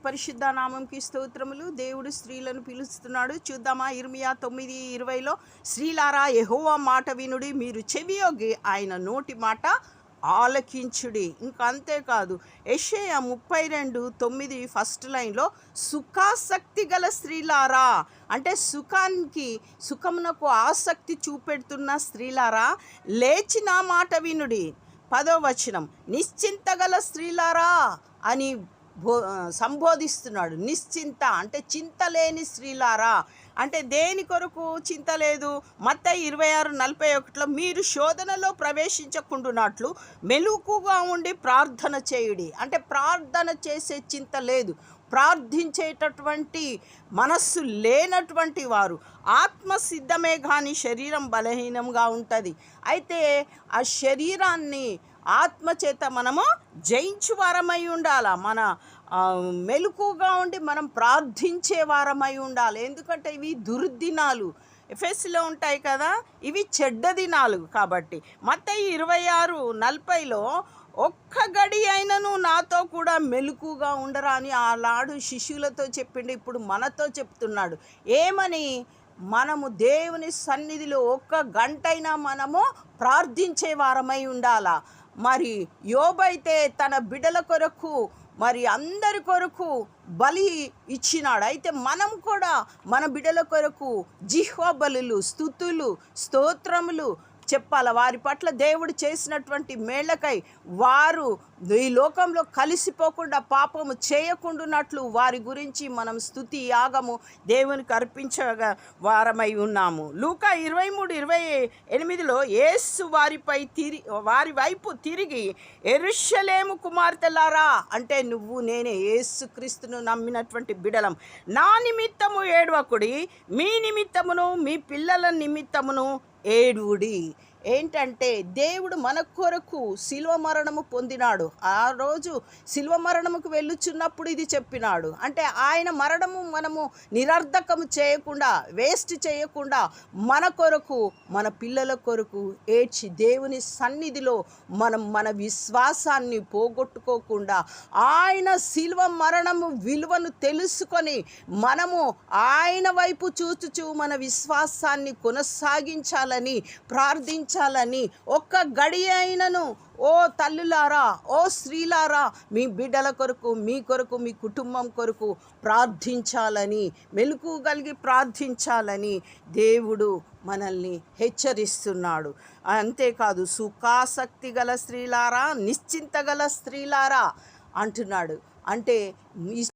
పరిశుద్ధ నామంకి స్తోత్రములు. దేవుడు స్త్రీలను పిలుస్తున్నాడు. చూద్దామా? ఇర్మియా 9:20లో, స్త్రీలారా యెహోవా మాట వినుడి, మీరు చెవియొగ్గి ఆయన నోటి మాట ఆలకించుడి. ఇంకా అంతేకాదు, యెషయా 32:9 ఫస్ట్ లైన్లో, సుఖాసక్తి గల స్త్రీలారా, అంటే సుఖమునకు ఆసక్తి చూపెడుతున్న స్త్రీలారా, లేచి నా మాట వినుడి. 10వ వచనం, నిశ్చింత గల స్త్రీలారా అని సంబోధిస్తున్నాడు. నిశ్చింత అంటే చింత లేని స్త్రీలారా, అంటే దేని కొరకు చింత లేదు? మత్తయి 26:41లో, మీరు శోధనలో ప్రవేశించకుండునట్లు మెలకుగా ఉండి ప్రార్థన చేయుడి. అంటే ప్రార్థన చేసే చింత లేదు, ప్రార్థించేటటువంటి మనస్సు లేనటువంటి వారు. ఆత్మ సిద్ధమే కానీ శరీరం బలహీనంగా ఉంటుంది. అయితే ఆ శరీరాన్ని ఆత్మచేత మనము జయించు వారమై ఉండాలి. మన మెలకుగా ఉండి మనం ప్రార్థించే వారమై ఉండాలి. ఎందుకంటే ఇవి దుర్దినాలు, ఎఫెస్లో ఉంటాయి కదా, ఇవి చెడ్డ దినాలు. కాబట్టి మత్తయి 26:40లో, ఒక్క గడి అయినను నాతో కూడా మెలకుగా ఉండరా అని ఆనాడు శిష్యులతో చెప్పిండు. ఇప్పుడు మనతో చెప్తున్నాడు. ఏమని? మనము దేవుని సన్నిధిలో ఒక్క గంటైనా మనము ప్రార్థించే వారమై ఉండాలా. మరి యోబైతే తన బిడ్డల కొరకు, మరి అందరి కొరకు బలి ఇచ్చినాడు. అయితే మనం కూడా మన బిడ్డల కొరకు జిహ్వ బలులు, స్తుతులు, స్తోత్రములు చెప్పాలి. వారి పట్ల దేవుడు చేసినటువంటి మేళ్లకై వారు ఈ లోకంలో కలిసిపోకుండా, పాపము చేయకుండానట్లు వారి గురించి మనం స్తుతి యాగము దేవునికి అర్పించగా వారమై ఉన్నాము. లూకా 23:28లో, యేసు వారి వైపు తిరిగి, యెరూషలేము కుమార్తెలారా, అంటే నువ్వు నేనే, యేసుక్రీస్తును నమ్మినటువంటి బిడలం, నా నిమిత్తము ఏడవకుడి, మీ నిమిత్తమును మీ పిల్లల నిమిత్తమును ఏడువుడి. ఏంటంటే దేవుడు మన కొరకు శిలువ మరణము పొందినాడు. ఆ రోజు శిలువ మరణముకు వెళ్ళుచున్నప్పుడు ఇది చెప్పినాడు. అంటే ఆయన మరణము మనము నిరర్ధకము చేయకుండా, వేస్ట్ చేయకుండా, మన కొరకు, మన పిల్లల కొరకు ఏడ్చి దేవుని సన్నిధిలో మనం మన విశ్వాసాన్ని పోగొట్టుకోకుండా, ఆయన శిలువ మరణము విలువను తెలుసుకొని మనము ఆయన వైపు చూచుచూ మన విశ్వాసాన్ని కొనసాగించాలని, ప్రార్థించాలని, ఒక్క గడి అయినను ఓ తల్లులారా, ఓ స్త్రీలారా, మీ బిడ్డల కొరకు, మీ కొరకు, మీ కుటుంబం కొరకు ప్రార్థించాలని, మెలకువ కలిగి ప్రార్థించాలని దేవుడు మనల్ని హెచ్చరిస్తున్నాడు. అంతేకాదు, సుఖాసక్తి గల స్త్రీలారా, నిశ్చింత గల స్త్రీలారా అంటున్నాడు. అంటే